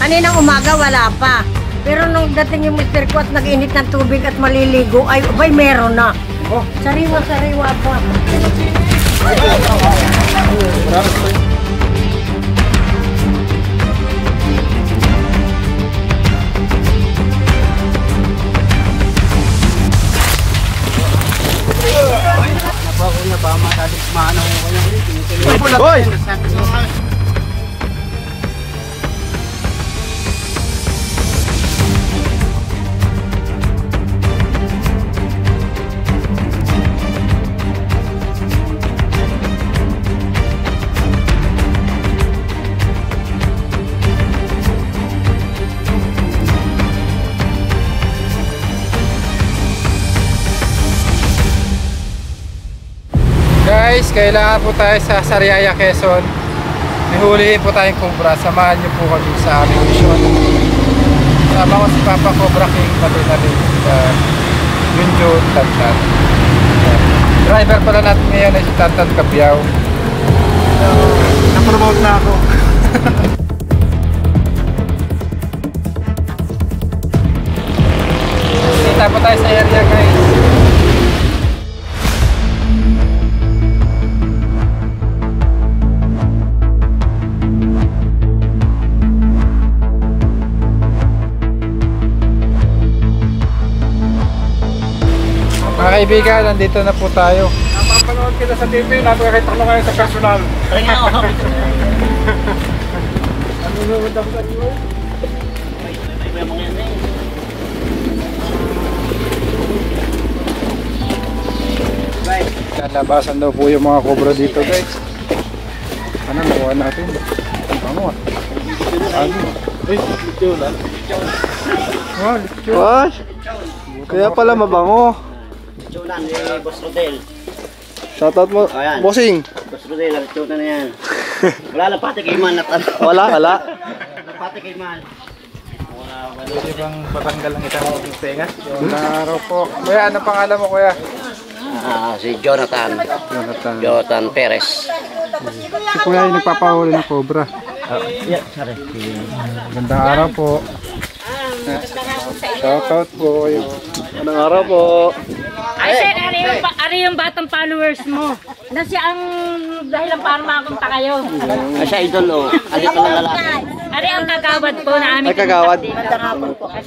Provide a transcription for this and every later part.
Kaninang umaga wala pa. Pero nung dating yung mister ko at nag-init ng tubig at maliligo, ay abay meron na. Oh, sariwa-sariwa pa. Hoy! Guys, kailangan po tayo sa Sariaya, Quezon. May hulihin po tayong cobra. Samahan niyo po kami sa aming mission. Sama ko si Papa Cobra King, pati na rin Yunjun Tantan. Driver pala natin ngayon ay si Tantan Cabiao. Na-promote na ako. Kita po tayo sa area, guys. Mga kaibigan, nandito na po tayo. Napapanood kita sa TV, napakita ko kayo sa personal. Lalabasan daw po yung mga cobra dito, guys. Ano, nakuha natin? Ang bango ah. Ay, lechon ah. Wow, lechon. What? Kaya pala mabango. Lechonan ni Boss Rodel. Shoutout mo, Ayan. bossing. Boss Rodel, lechonan na yan. Wala lang pati kay Man at ano. Wala. Pati kay Man. Pwede bang patanggal ang isang tenga? Yung araw po. Kuya, ano pangalan mo, kuya? Si Jonathan. Jonathan Perez. Si kuya yung nagpapahuli ng cobra. Yeah, sorry. Gandang araw po. Shoutout po. Anong araw po? Ay, sir, ari yung batang followers mo. Na siya ang dahilan para makapunta kayo. Siya idol o. Alit na lalaki. Ari ang kagawad po na aming Ay, kagawad.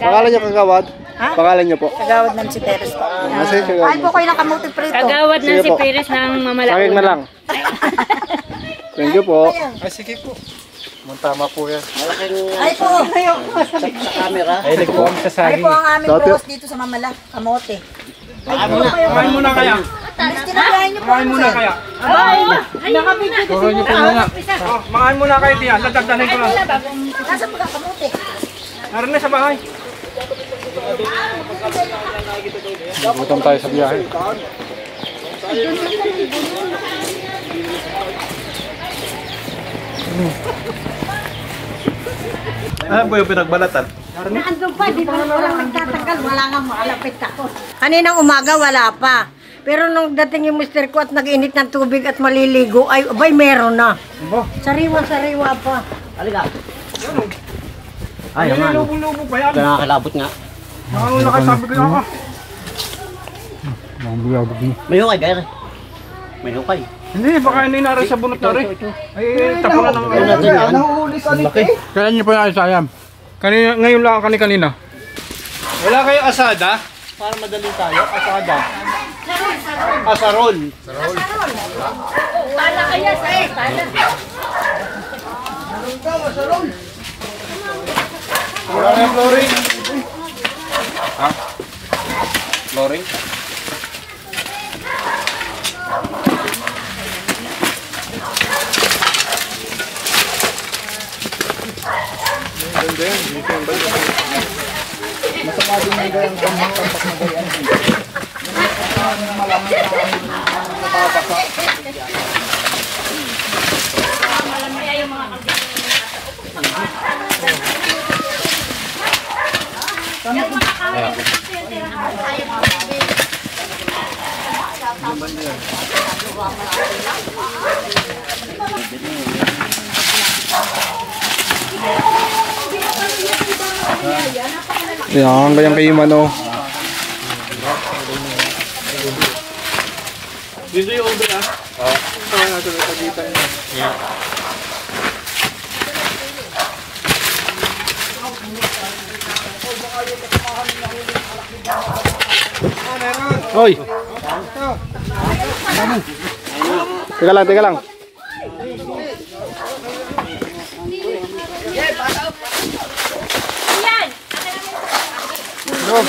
Pangalan niyo kagawad? Ha? Pangalan niyo po? Kagawad ng si Teres po. Kasi kagawad. Ay po kayo ng kamuting prito. Kagawad ng Sige si po. Perez ng Sakit mamalaon. na lang. Thank you po. Ay, sige po. Tama po yan. Malaking Ay po. sa camera. Ay, nagpo kami sa Ay saging. po ang aming Dati- boss dito sa Mamala. Kamote. Kain muna kaya. Tinabihan niyo po. Kain muna kaya. Turo niyo po muna. Makain muna kayo diyan. Dadagdanin ko lang. Nasa mga kamote. Naroon na sa bahay. Gutom tayo sa biyahe. Ano po yung pinagbalatan? Naandun pa, dito na walang nagtatagal. Wala nga makalapit ako. Kaninang umaga wala pa. Pero nung dating yung mister ko at nag-init ng tubig at maliligo, ay abay meron na. Sariwa-sariwa pa. Halika. Ay, man. Lubong-lubong pa yan. Ito nakakilabot nga. Ano nakasabi ko ako? Mga biyag din. May hukay, Gair. May hukay. Hindi, baka hindi na rin sa bunot na rin. Ay, tapo na naman. Ano natin yan? Laki. Kailan niyo po yung ayam? Kanina, ngayon lang kanina. Wala kayo asada? Para madali tayo, asada. Asarol. Pala kaya sa pala. Wala na yung flooring. Ha? Flooring? Ganda yan, dito yung balik. Masama din yung gayang tamang tampak na gayan. Malamang napapasa. Yan, ganyan kayo mano. Dito yung ube ah. Oo. Ito natin sa pagitan niya. Hoy! Teka lang. Go.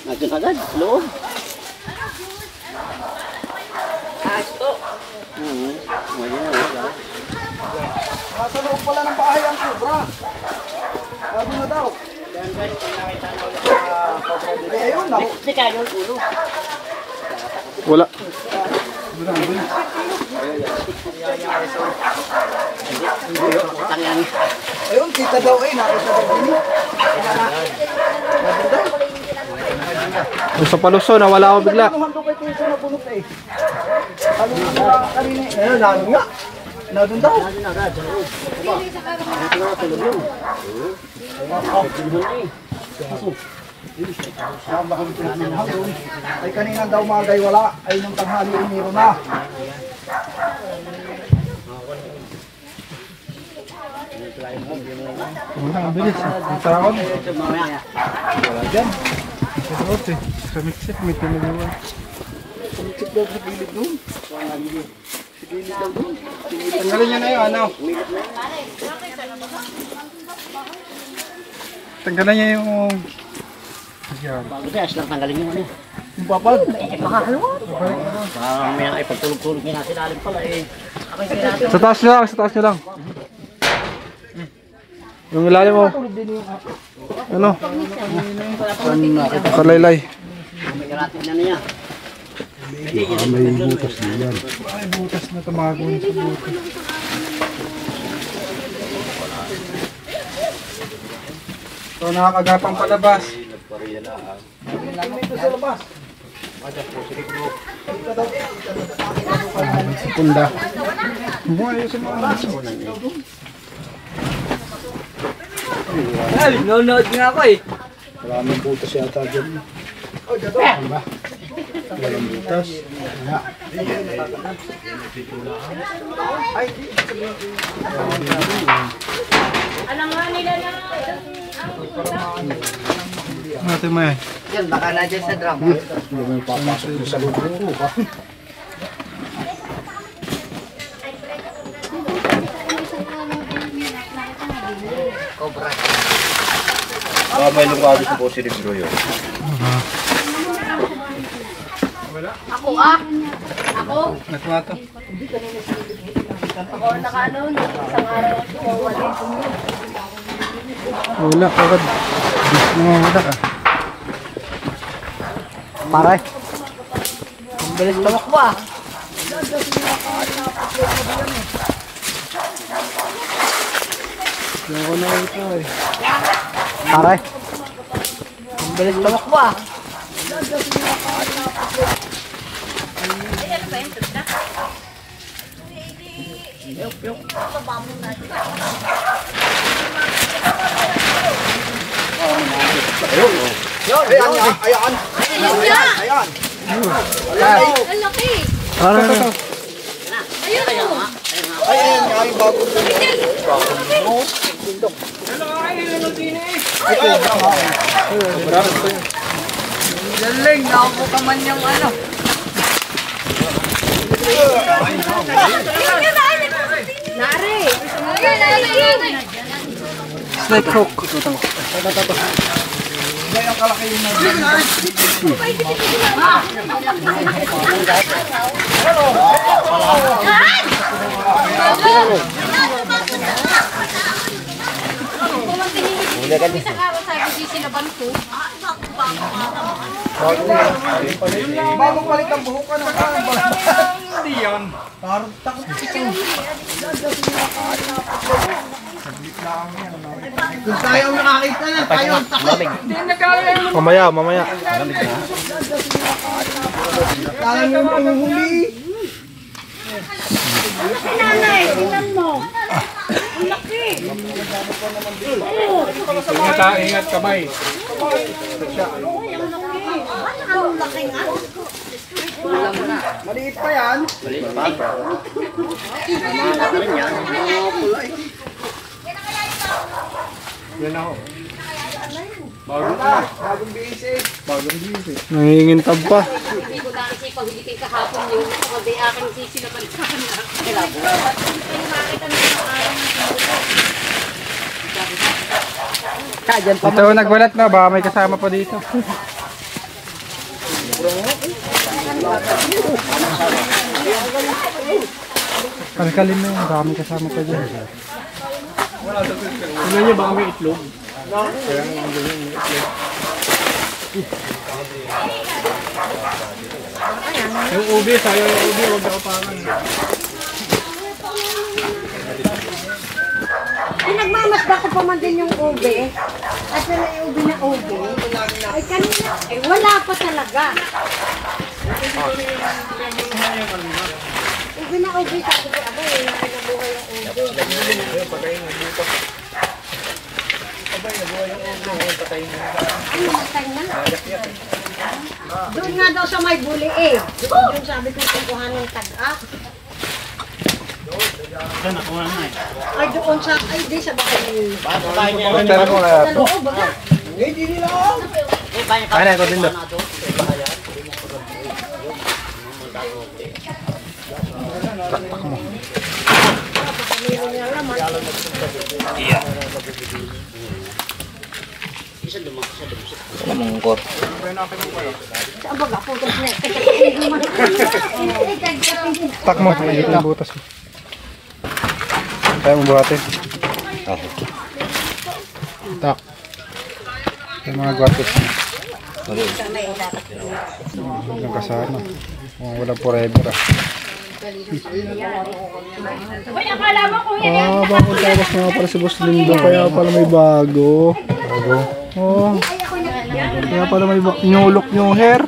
Nandun agad, loob. Nasa loob pala ng bahay ang kubra. Sabi na daw. Ayun na. Hindi kaya yung ulo. Wala. Ayun, kita daw eh. Nakita daw din. Sa paluso, nawala ako bigla. Ano hando kay Tuso na bunot eh. Ano na kanina eh. Ayun, nandun nga. Nandun daw. Ay kanina daw magay wala. Ay nung tanghali umiro na. Ang bilis. Ang taon. Wala dyan. Sa mixit, may tinagawa. Tumikip daw sa gilid doon. Sa gilid daw doon. Tanggalin niya na yun, ano? Tanggalin niya yung... Bago tayo, aslang tanggalin yung ano. Yung papag. Parang may ay pagtulog-tulog niya natin alim pala eh. Sa taas niya lang. Yung ilalim mo. Ano? Kalaylay. May karating na niya. May butas na yan. Ay, butas na tumagon sa butas. So, nakakagapang palabas. Dito sa labas. Punda. Ayusin mo. Nanonood nga ako eh. Maraming butas yata dyan. Diba? Walang butas. Alam nga nila na Natin mo yan. yan, baka na dyan sa drum. Hindi mo papasok doon sa loob ng kuka. Cobra. May lungado sa po si Libro yun. Ako ah! Ako? Nagmato. Ako nakaano, isang araw ako wala. Wala, kagad. Wala ka. Pare. Ang bilis tumakbo ah. Ako na ito eh. Pare. Ang bilis tumakbo ah. Ayan. Ayan. Ang laki! Ano? Ayun o! Ayan nga yung bagong Galing! Nakako ka man yung ano. Nari! Snake hook. Gayang kalaki yung bagong balik ang buhok ka ng Hindi yan. parang takot ito. Kung tayo nakakita na, tayo ang takot. Mamaya. Kala nyo yung panguhuli. Ano si nanay? Tingnan mo. Ang laki. Ingat kamay. Ang laki nga. Maliit pa yan. Maliit pa. Tama ka rin yan. Yan ako. Bagong bihis eh. Nangingintab pa. Hindi ko na kasi pag hindi kayo kahapon yung pag di aking sisinapan sa kanya. Ito nagbalat na, baka may kasama pa dito. Kalkalin mo yun, baka may kasama pa dyan. Tingnan niyo baka may itlog. Kaya nga ang ganyan may itlog. Yung ubi, sayang yung ubi, huwag na upangan. Pinagmamasda ko pa man din yung ube. At na yung ube na ube. Ay kanina, ay wala pa talaga. Ube na ube, sabi ko, abay, nabuhay yung ube. Ay, matay na. Doon nga daw sa may buli eh. Doon sabi ko, kukuha ng tag-up. Ay, doon sa, ay, di sa bakal. Pero ko kaya. Sa loob, baga. Kaya na ito din doon. Mangkot. Saan baga po ito? Tak mo, ito na butas mo. Kaya mo buhatin. Tak. Yung mga guwates mo. Yung kasama. Walang forever ah. Ah, bagong tawas nga para si Boss Lindo. Kaya pala may bago. Bago? Oo. Kaya pala may new look, new hair.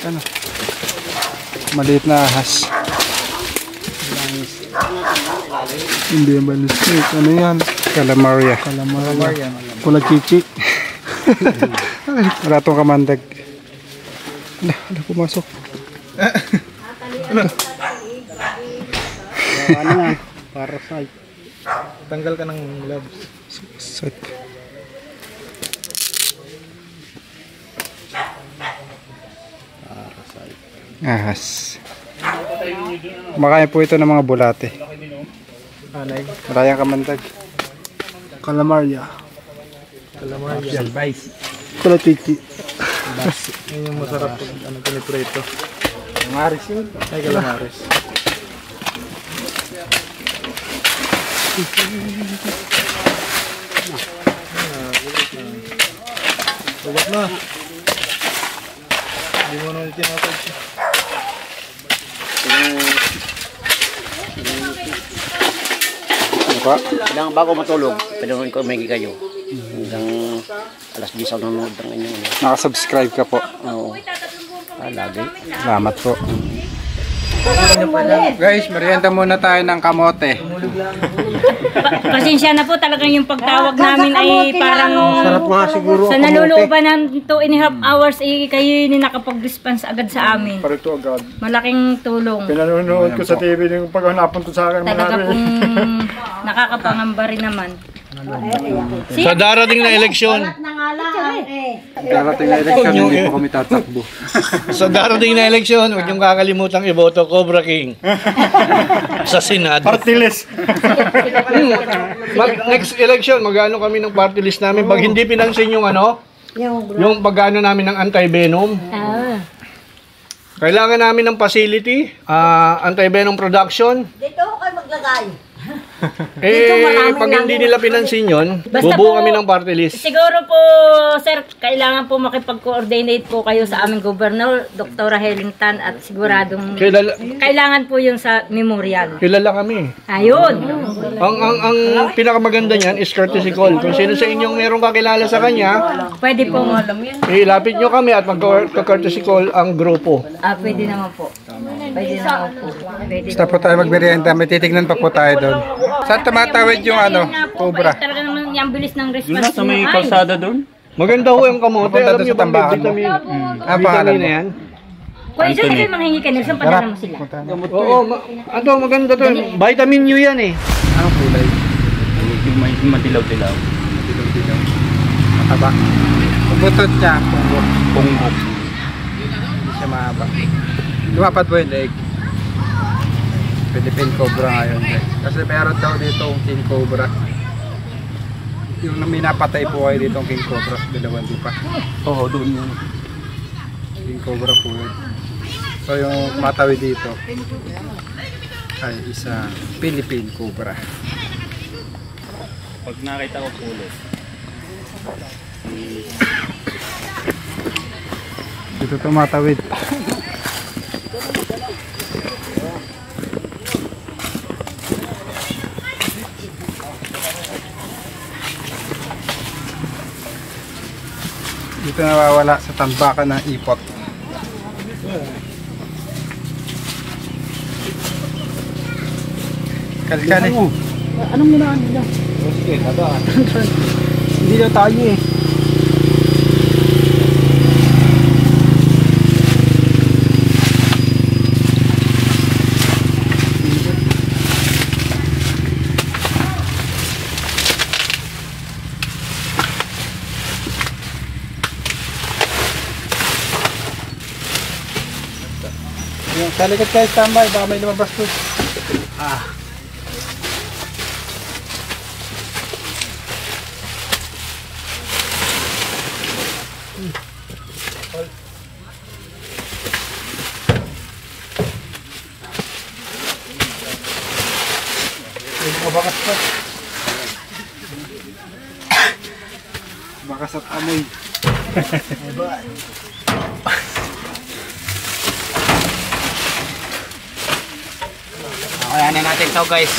Ano? Maliit na ahas. Hindi yan balance snake. Ano yan? Calamaria. Calamaria. Pula chichi. Ratong kamandag. Ala, pumasok. Ano nga? Parasite. Tanggal ka ng gloves. Site. Ahas. Kumakain po ito ng mga bulate. Malayang kamandag. Calamaria. Calamaria. Pula chichi. Yun yung masarap pag piniprito. Calamaris yun. Ay, calamaris. Tulog na. Hindi mo naman tinatag siya. Hanggang bago matulog, pwede mo ko may kayo. Hanggang alas 10 ako nanonood ng inyong ano. Nakasubscribe ka po. Oo. Lagi. Salamat po. Guys, merienda muna tayo ng kamote. Pasensya na po, talagang yung pagtawag namin ay parang Sarap nga siguro sa nalulooban ng 2.5 hours ay kayo yung nakapag-response agad sa amin. Parito agad. Malaking tulong. Pinanonood ko sa TV yung pag napunta sa akin. Talaga pong nakakapangamba rin naman. Sa darating na eleksyon, Na nga lang eh. Darating na election, hindi po kami tatakbo. sa darating na eleksyon, huwag niyong kakalimutang iboto Cobra King sa Senado. Party list. Next election, magano kami ng party list namin pag hindi pinansin yung ano, yung pagano namin ng anti-venom. Kailangan namin ng facility, anti-venom production. Dito ako kayo maglagay. Dito maraming Pag hindi lang- nila pinansin yun, Basta bubuo po- kami ng party list. Siguro po, sir, kailangan po makipag-coordinate po kayo sa aming governor, Dr. Helen Tan, at siguradong kailangan po yun sa memorial. Kilala kami. Ayun. Ang pinakamaganda niyan is courtesy call. Kung sino sa inyong merong kakilala sa kanya, Pwede po. ilapit nyo kami at mag-courtesy call ang grupo. Pwede naman po. Pwede naman po. Pwede Basta po tayo magmerienda, may titignan pa po tayo doon. Saan tumatawid yung ano, cobra? Talaga naman yung bilis ng response. Doon na sa may niyo. Ay, kalsada doon. Maganda ho yung kamote. Papunta Alam doon niyo sa bang may tambakan mo. vitamin? Pangalan Vitamin mo? na yan? Kung isa na kayo manghingi ka, Nelson, padala mo sila. Oo, maganda to. Vitamin U yan eh. Anong kulay? Yung may madilaw-dilaw. Mataba. Puputot niya. Punggok. Hindi siya mahaba. Lumapat po yung leg. Philippine Cobra ngayon guys. Kasi meron daw dito ang King Cobra. Yung minapatay po kayo dito ang King Cobra. Dalawang di pa. Oo, doon yun. King Cobra po yun. So yung matawid dito ay isa Philippine Cobra. Pag nakita ko pulo. Dito tumatawid. Dito nawawala sa tambakan ng ipot. Kali-kali. Anong ginaan nila? Sige, taba. Hindi na tayo eh. Sa likod kayo standby, baka may lumabas po. Bakas pa. Bakas at amoy. Kaya na natin to guys.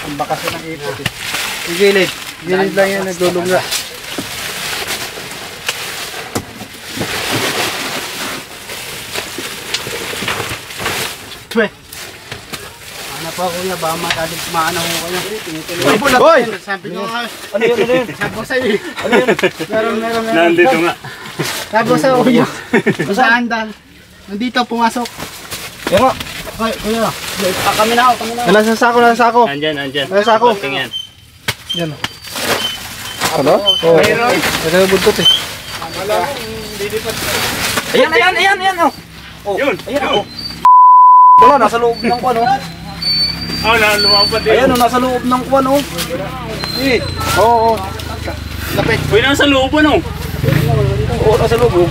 Ang bakas ng ipot eh. Yung gilid. Gilid lang yan, nagdulunga. Ano pa kuya, ba matalik maano ko kayo. Hoy! Sabi nyo nga. Ano yun? Sabi ko sa'yo. Meron. Nandito nga. Sabi ko sa'yo kuya. Saan dan? Nandito pumasok. Yan nga. Ay kuya. Kami na ako. Nasa sako. Andyan. Nasa ako. Tingnan. Yan. Ano? Oo. Ito yung buntot eh. Ayan. Oh. Yun. Wala, nasa loob ng kwan oh. Oh, lumapad din. Ayan oh, nasa loob ng kwan oh. Eh. Oo. Lapit. Uy, nasa loob ano? Oo, nasa loob oh.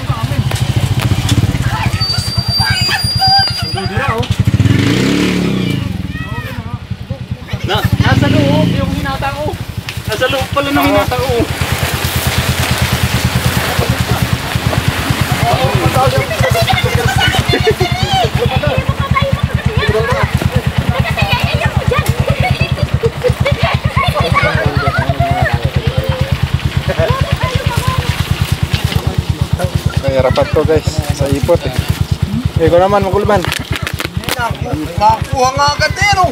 Nasa loob yung hinata ko. Nasa loob pala ng hinata ko. Kaya rapat ko guys, sa ipot eh. Ikaw naman, makulman. Nakakuha nga agad eh no.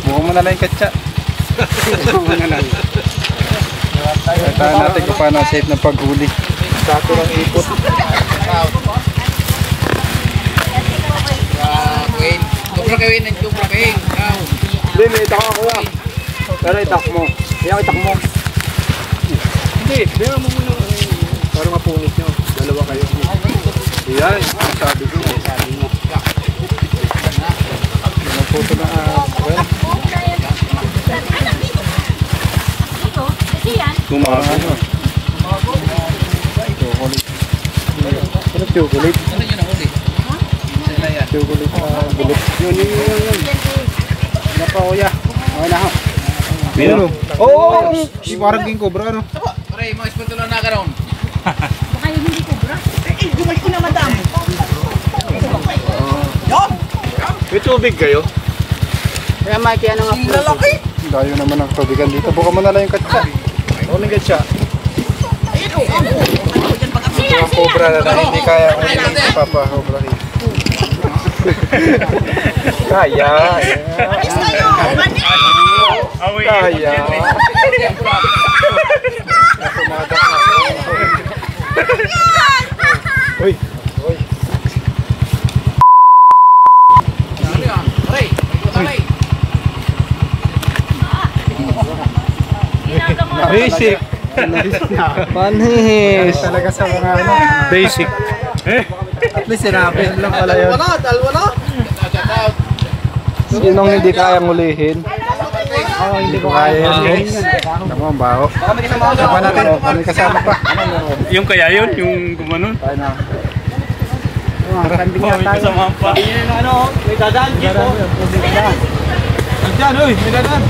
Buka mo na lang yung katsa. Tahan natin kung paano ang safe ng paghuli. Sato ng ipot. Hindi, may itak ako kuya. Pero itak mo. Kaya itak mo. Hindi, bera mo muna. Para mapunit nyo. Dalawa kayo. Yan, sabi ko. Magputo na Kasi yan, Kumago. Chocolate. Chocolate bulok. Yun. Ano pa kuya? Okay na ho. Pero, Oo! Parang king cobra, no? may tubig kayo? Kaya Mikey, ano nga po? Lalaki! Dayo naman ang tubigan dito. Buka mo na lang yung katsa. Oo, may katsa. Ang cobra na hindi kaya kung hindi Papa Cobra. Kaya. Kaya. Uy. Basic. Panhihis. Talaga sa mga ano. Basic. At least sinapin lang pala yun. Sinong hindi kayang ulihin? Hindi ko kaya yun guys. Tama ang baho. Kasama natin. Kami kasama pa. Yung kaya yun? Yung gumanon? Tayo na. May kasama pa. May dadaan dito. Diyan, uy! May dadaan.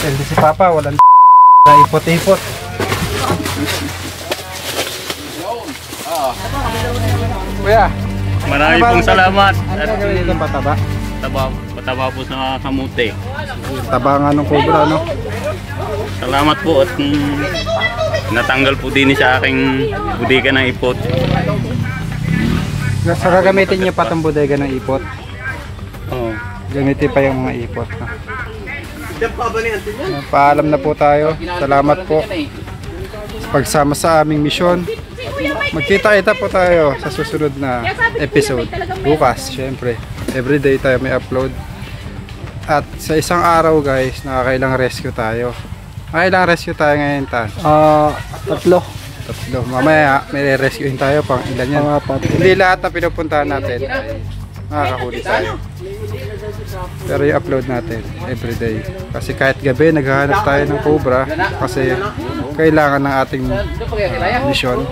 Si Papa, walang na ipot-ipot. Kuya, Marami pong salamat. ano gawin itong pataba? Pataba po sa kamuti. Taba nga ng cobra, no? Salamat po at natanggal po din sa aking budika ng ipot. So gagamitin niyo pa itong bodega ng ipot. Oh. Gamitin pa yung mga ipot. No? Paalam na po tayo. Salamat po sa pagsama sa aming misyon. Magkita-kita po tayo sa susunod na episode. Bukas, syempre. Everyday tayo may upload. At sa isang araw guys, nakakailang rescue tayo. Nakakailang rescue tayo ngayon, Tan? Tatlo. Mamaya may rescuein tayo pang ilan yan. Hindi lahat na pinupuntahan natin ay nakakahuli tayo. Pero yung upload natin everyday. Kasi kahit gabi naghahanap tayo ng cobra kasi kailangan ng ating mission.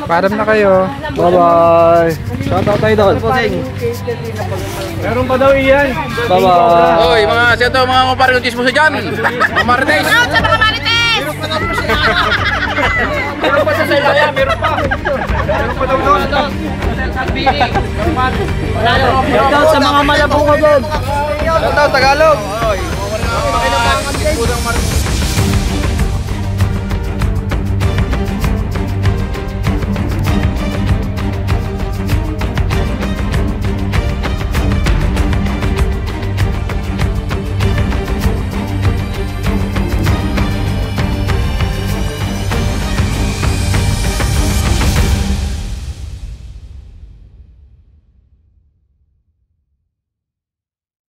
Paalam na kayo. Bye-bye. Shout out tayo doon. Meron pa daw iyan. Bye-bye. Hoy, mga seto, mga kumpare mo sa dyan. Mga marites. Shout sa mga marites! Meron pa sa ilaya, meron pa. Meron pa daw doon. Shout out sa mga malabungo doon. Shout out Tagalog.